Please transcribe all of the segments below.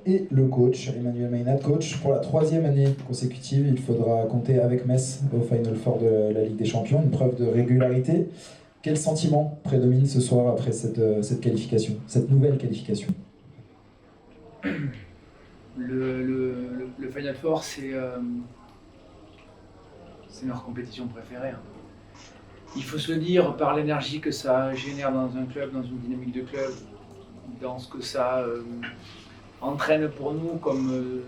et le coach, Emmanuel Maynard. Coach, pour la 3e année consécutive, il faudra compter avec Metz au Final Four de la Ligue des Champions, une preuve de régularité. Quel sentiment prédomine ce soir après cette qualification, cette nouvelle qualification? Le Final Four, c'est notre compétition préférée, hein. Il faut se le dire, par l'énergie que ça génère dans un club, dans une dynamique de club, dans ce que ça entraîne pour nous comme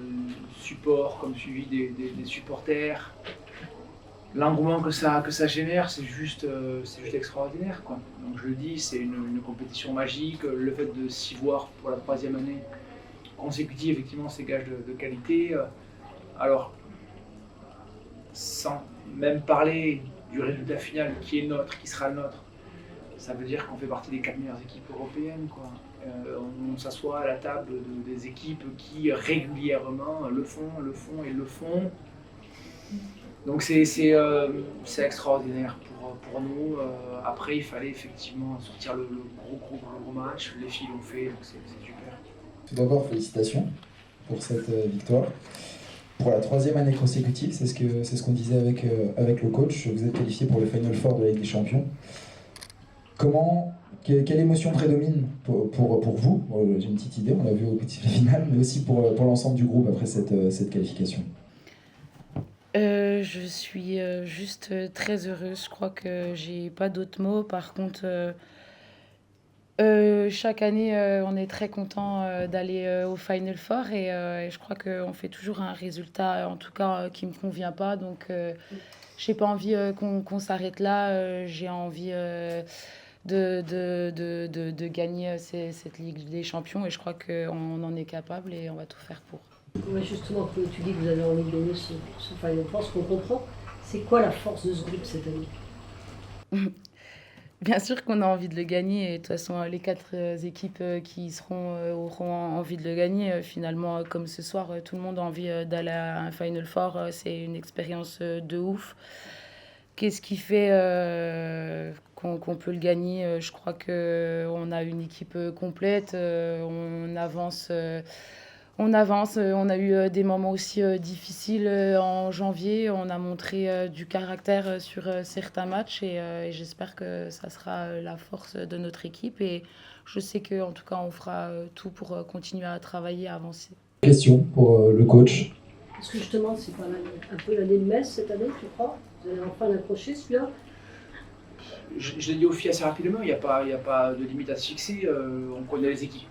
support, comme suivi des supporters. L'engouement que ça génère, c'est juste extraordinaire, quoi. Donc je le dis, c'est une compétition magique. Le fait de s'y voir pour la 3e année consécutive, effectivement, c'est gage de qualité. Alors, sans même parler du résultat final qui est nôtre, qui sera le nôtre, ça veut dire qu'on fait partie des 4 meilleures équipes européennes, quoi. On s'assoit à la table des équipes qui régulièrement le font. Donc c'est extraordinaire pour nous. Après, il fallait effectivement sortir le gros match. Les filles l'ont fait, donc c'est super. Tout d'abord, félicitations pour cette victoire. Pour la 3e année consécutive, c'est ce qu'on disait avec le coach. Vous êtes qualifié pour le Final Four de la Ligue des Champions. Quelle émotion prédomine pour vous? J'ai une petite idée, on l'a vu au petit final, mais aussi pour l'ensemble du groupe après cette qualification. Je suis juste très heureuse. Je crois que j'ai pas d'autres mots. Par contre, chaque année, on est très content d'aller au Final Four et je crois qu'on fait toujours un résultat, en tout cas, qui me convient pas. Donc, j'ai pas envie qu'on s'arrête là. J'ai envie de gagner cette Ligue des Champions et je crois qu'on en est capable et on va tout faire pour. Ouais, justement, tu dis que vous avez envie de gagner ce Final Four, ce qu'on comprend, c'est quoi la force de ce groupe cette année? Bien sûr qu'on a envie de le gagner. Et de toute façon, les 4 équipes qui auront envie de le gagner. Finalement, comme ce soir, tout le monde a envie d'aller à un Final Four. C'est une expérience de ouf. Qu'est-ce qui fait qu'on peut le gagner? Je crois qu'on a une équipe complète. On avance, on a eu des moments aussi difficiles en janvier. On a montré du caractère sur certains matchs et j'espère que ça sera la force de notre équipe. Et je sais qu'en tout cas, on fera tout pour continuer à travailler, à avancer. Question pour le coach. Est-ce que justement, c'est pas un peu l'année de Metz cette année, tu crois? Vous allez enfin l'accrocher celui-là? Je l'ai dit aux filles assez rapidement, il n'y a pas de limite à se fixer. On connaît les équipes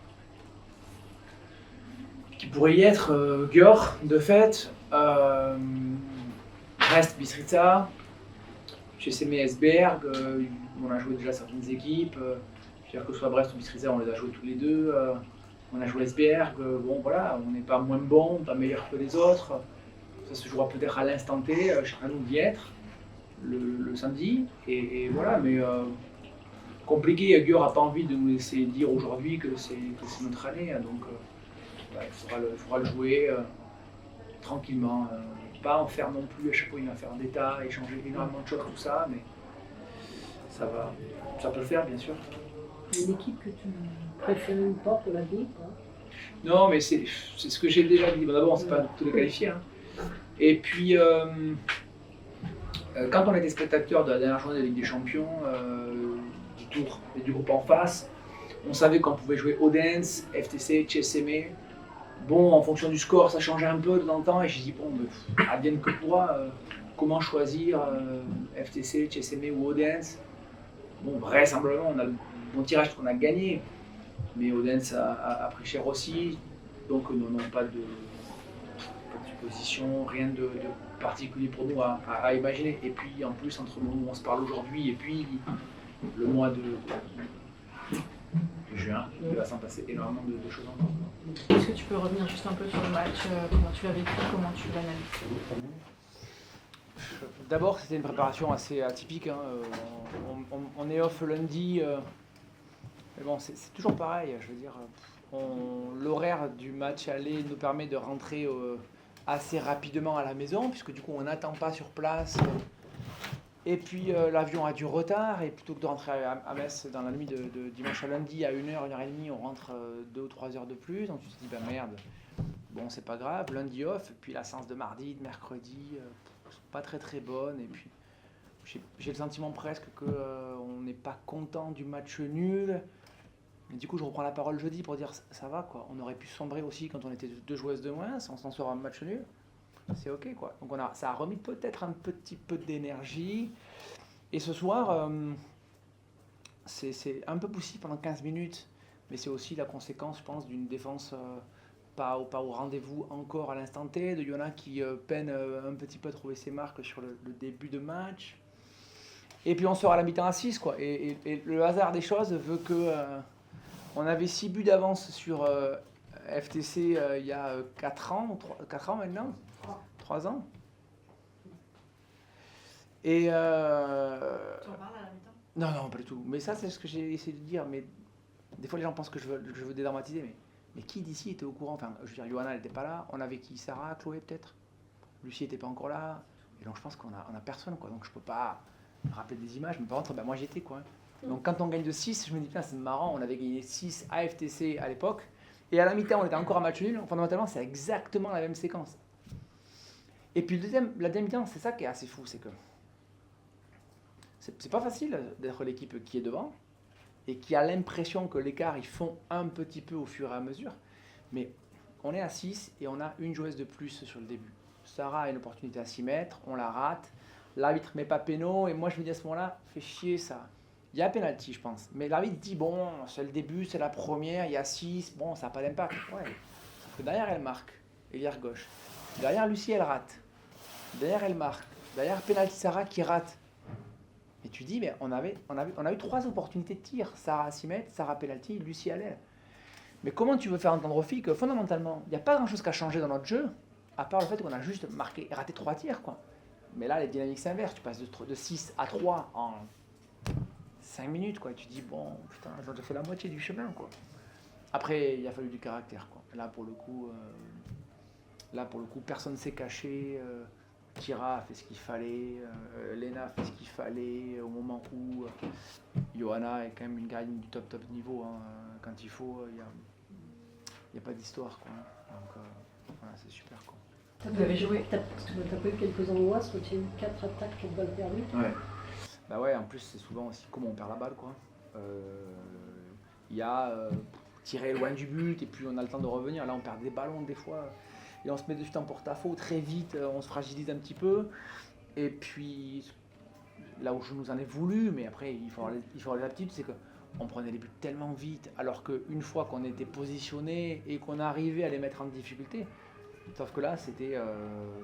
qui pourrait y être, Győr de fait, Brest, Bistrița, GSM Esbjerg, on a joué déjà certaines équipes, que ce soit Brest ou Bistrița, on les a joués tous les deux, on a joué Esbjerg, bon voilà, on n'est pas moins bon, pas meilleur que les autres, ça se jouera peut-être à l'instant T, chacun nous d'y être le samedi, et voilà, mais compliqué, Győr n'a pas envie de nous laisser dire aujourd'hui que c'est notre année, donc il faudra le jouer tranquillement, pas en faire non plus à chaque fois une affaire d'État, échanger énormément de choses, tout ça, mais ça peut le faire bien sûr. Il y a une équipe que tu préfères ou pas pour la vie, quoi? Non, mais c'est ce que j'ai déjà dit. Bon, d'abord, c'est pas tout les qualifier, hein. Et puis, quand on était spectateur de la dernière journée de Ligue des Champions, du tour et du groupe en face, on savait qu'on pouvait jouer Odense, FTC, CSM. Bon, en fonction du score, ça changeait un peu de temps en temps et j'ai dit, bon, advienne que pourra, comment choisir FTC, CSM ou Odense? Bon, vraisemblablement, on a le bon tirage parce qu'on a gagné, mais Odense a pris cher aussi, donc non, pas de supposition, rien de particulier pour nous à imaginer. Et puis, en plus, entre le moment où on se parle aujourd'hui et puis le mois de juin, il va s'en passer énormément de choses encore. Est-ce que tu peux revenir juste un peu sur le match, comment tu l'as vécu, comment tu l'analyses? D'abord, c'était une préparation assez atypique, hein. On est off lundi, mais bon, c'est toujours pareil, je veux dire, l'horaire du match aller nous permet de rentrer assez rapidement à la maison, puisque du coup on n'attend pas sur place. Et puis l'avion a du retard, et plutôt que de rentrer à Metz dans la nuit de dimanche à lundi à 1h, 1h30, on rentre 2 ou 3 heures de plus. Donc tu te dis, bah merde, bon, c'est pas grave, lundi off, et puis la séance de mardi, de mercredi, pas très très bonne, et puis j'ai le sentiment presque qu'on n'est pas content du match nul. Mais du coup, je reprends la parole jeudi pour dire ça va quoi. On aurait pu sombrer aussi quand on était 2 joueuses de moins, on s'en sort un match nul. C'est ok quoi. Donc ça a remis peut-être un petit peu d'énergie. Et ce soir, c'est un peu poussif pendant 15 minutes, mais c'est aussi la conséquence, je pense, d'une défense pas au rendez-vous encore à l'instant T, de Yona qui peine un petit peu à trouver ses marques sur le début de match. Et puis on sort à la mi-temps à 6 quoi. Et le hasard des choses veut que on avait 6 buts d'avance sur FTC il y a 4 ans maintenant. 3 ans. Et Tu en parles à la mi-temps? non, pas du tout. Mais ça, c'est ce que j'ai essayé de dire. Mais des fois, les gens pensent que je veux dédramatiser. Mais qui d'ici était au courant? Enfin, je veux dire, Johanna, elle n'était pas là. On avait qui? Sarah, Chloé, peut-être. Lucie n'était pas encore là. Et donc, je pense qu'on a personne, quoi. Donc, je peux pas me rappeler des images. Mais par contre, moi, j'étais, quoi. Donc, quand on gagne de 6, je me dis, putain, c'est marrant. On avait gagné 6 à FTC à l'époque. Et à la mi-temps, on était encore à match nul. Fondamentalement, c'est exactement la même séquence. Et puis, la deuxième mi-temps, c'est ça qui est assez fou. C'est que c'est pas facile d'être l'équipe qui est devant et qui a l'impression que l'écart, ils font un petit peu au fur et à mesure. Mais on est à 6 et on a une joueuse de plus sur le début. Sarah a une opportunité à 6 mètres, on la rate. L'arbitre met pas péno et moi je me dis à ce moment-là, fait chier ça. Il y a penalty, je pense. Mais l'arbitre dit, bon, c'est le début, c'est la première, il y a 6, bon, ça n'a pas d'impact. Ouais. Sauf que derrière, elle marque, ailière gauche. Derrière, Lucie, elle rate. Derrière, elle marque. Derrière, penalty Sarah qui rate. Et tu dis, mais on a eu 3 opportunités de tir. Sarah à 6 mètres, Sarah penalty, Lucie à l'aile. Mais comment tu veux faire entendre aux filles que fondamentalement, il n'y a pas grand-chose qui a changé dans notre jeu, à part le fait qu'on a juste marqué et raté 3 tirs, quoi. Mais là, les dynamiques s'inversent. Tu passes de 6 à 3 en 5 minutes, quoi. Et tu dis, bon, putain, j'ai déjà fait la moitié du chemin, quoi. Après, il a fallu du caractère, quoi. Là, pour le coup, personne ne s'est caché. Kira a fait ce qu'il fallait, Lena a fait ce qu'il fallait au moment où Johanna est quand même une gardienne du top niveau. Hein. Quand il faut, il n'y a pas d'histoire, quoi. Donc voilà, c'est super, quoi. Vous avez joué. T'as pas eu quelques angoisses quand il y a eu 4 attaques pour balle perdue? Ouais. Bah ouais, en plus c'est souvent aussi comment on perd la balle, quoi. Il y a tirer loin du but et puis on a le temps de revenir. Là on perd des ballons des fois. Et on se met de suite en porte-à-faux, très vite, on se fragilise un petit peu. Et puis, là où je nous en ai voulu, mais après, il faut avoir les aptitudes, c'est qu'on prenait les buts tellement vite, alors qu'une fois qu'on était positionné et qu'on arrivait à les mettre en difficulté, sauf que là, c'était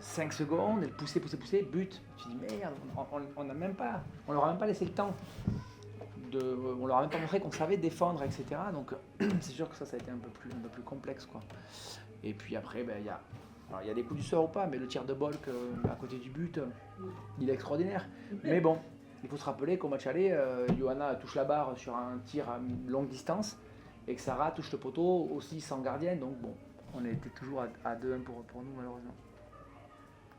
5 secondes, et pousser, but. Tu dis, merde, on leur a même pas laissé le temps. On leur a même pas montré qu'on savait défendre, etc. Donc, c'est sûr que ça a été un peu plus complexe, quoi. Et puis après, ben, il y a des coups du sort ou pas, mais le tir de Bolk à côté du but, il est extraordinaire. Mais bon, il faut se rappeler qu'au match aller, Johanna touche la barre sur un tir à longue distance et que Sarah touche le poteau aussi sans gardienne. Donc bon, on était toujours à 2-1 pour nous malheureusement.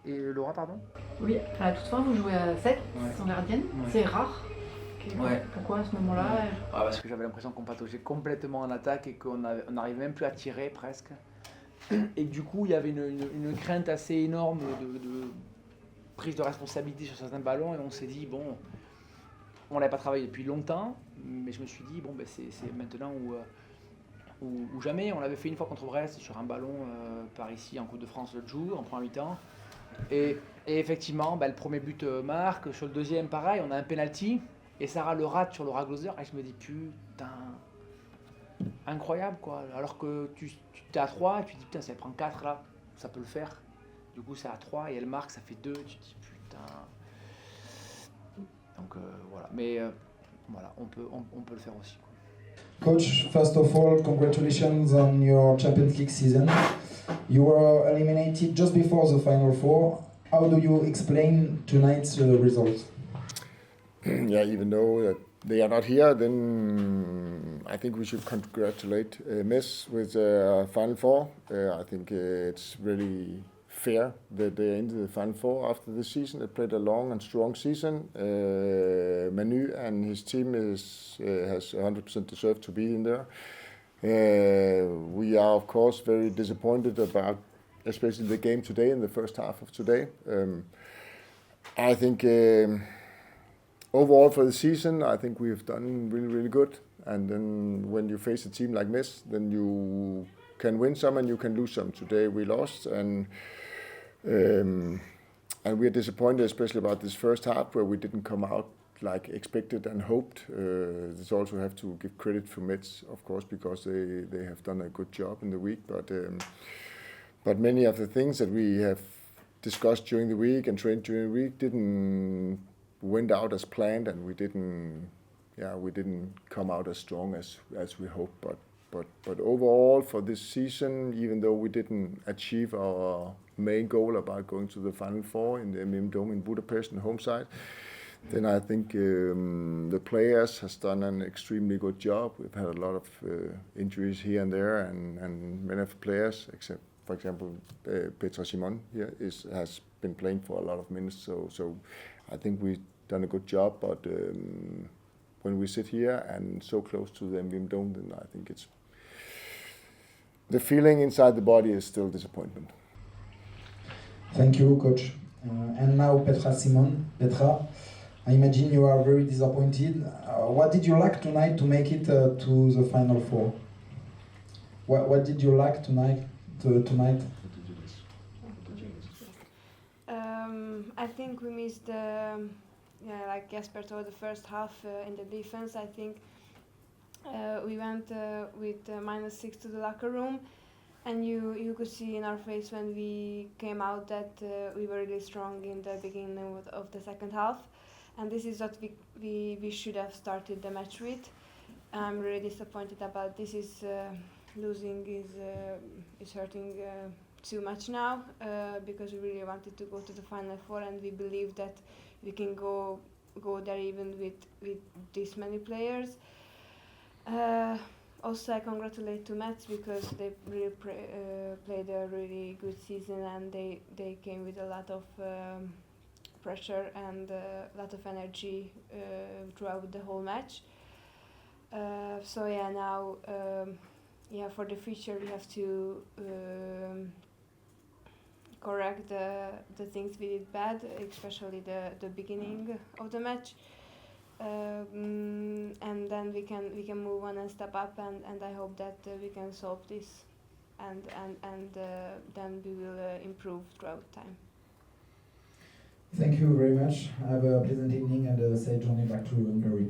Et Laura, pardon? Oui, à la toute fin, vous jouez à 7 sans gardienne. Ouais. C'est rare. Ouais. Pourquoi à ce moment-là? Parce que j'avais l'impression qu'on pataugeait complètement en attaque et qu'on n'arrivait même plus à tirer presque. Et du coup, il y avait une crainte assez énorme de prise de responsabilité sur certains ballons et on s'est dit, bon, on n'avait pas travaillé depuis longtemps, mais je me suis dit, bon, ben, c'est maintenant ou jamais. On l'avait fait une fois contre Brest sur un ballon par ici en Coupe de France l'autre jour, en première mi-temps. Et effectivement, ben, le premier but marque, sur le deuxième, pareil, on a un penalty et Sarah le rate sur le Ragloser et je me dis, putain, incroyable quoi, alors que tu es à 3, tu te dis putain ça prend 4 là, ça peut le faire, du coup c'est à 3 et elle marque, ça fait 2, tu te dis putain, donc voilà, mais voilà, on peut le faire aussi, quoi. Coach, first of all, congratulations on your Champions League season. You were eliminated just before the Final Four. How do you explain tonight's result? Yeah, even though they are not here, then I think we should congratulate Metz with Final Four. I think it's really fair that they entered the Final Four after the season. They played a long and strong season. Manu and his team has 100% deserved to be in there. We are of course very disappointed about especially the game today in the first half of today. I think overall for the season, I think we have done really good. And then when you face a team like Metz, then you can win some and you can lose some. Today we lost, and we are disappointed, especially about this first half where we didn't come out like expected and hoped. This also have to give credit for Metz, of course, because they have done a good job in the week. But many of the things that we have discussed during the week and trained during the week didn't went out as planned, and we didn't come out as strong as we hoped. But overall for this season, even though we didn't achieve our main goal about going to the Final Four in the MM Dome in Budapest, in home side, then I think the players has done an extremely good job. We've had a lot of injuries here and there, and many of the players, except for example Petra Simon here, has been playing for a lot of minutes. So I think we've done a good job. But when we sit here and so close to the MM Dome, then I think it's the feeling inside the body is still disappointment. Thank you, coach. And now Petra Simon. Petra, I imagine you are very disappointed. What did you lack tonight to make it to the Final Four? What did you lack tonight? I think we missed, like Jesper told, the first half in the defense. I think we went with -6 to the locker room, and you could see in our face when we came out that we were really strong in the beginning of the second half, and this is what we should have started the match with. I'm really disappointed about this. Losing is hurting too much now, because we really wanted to go to the Final Four, and we believe that we can go there even with this many players. Also, I congratulate to Metz because they really played a really good season, and they came with a lot of pressure and a lot of energy throughout the whole match. So yeah, now for the future we have to correct the things we did bad, especially the beginning of the match. And then we can move on and step up, and I hope that we can solve this, and then we will improve throughout time. Thank you very much. Have a pleasant evening and a safe journey back to Hungary.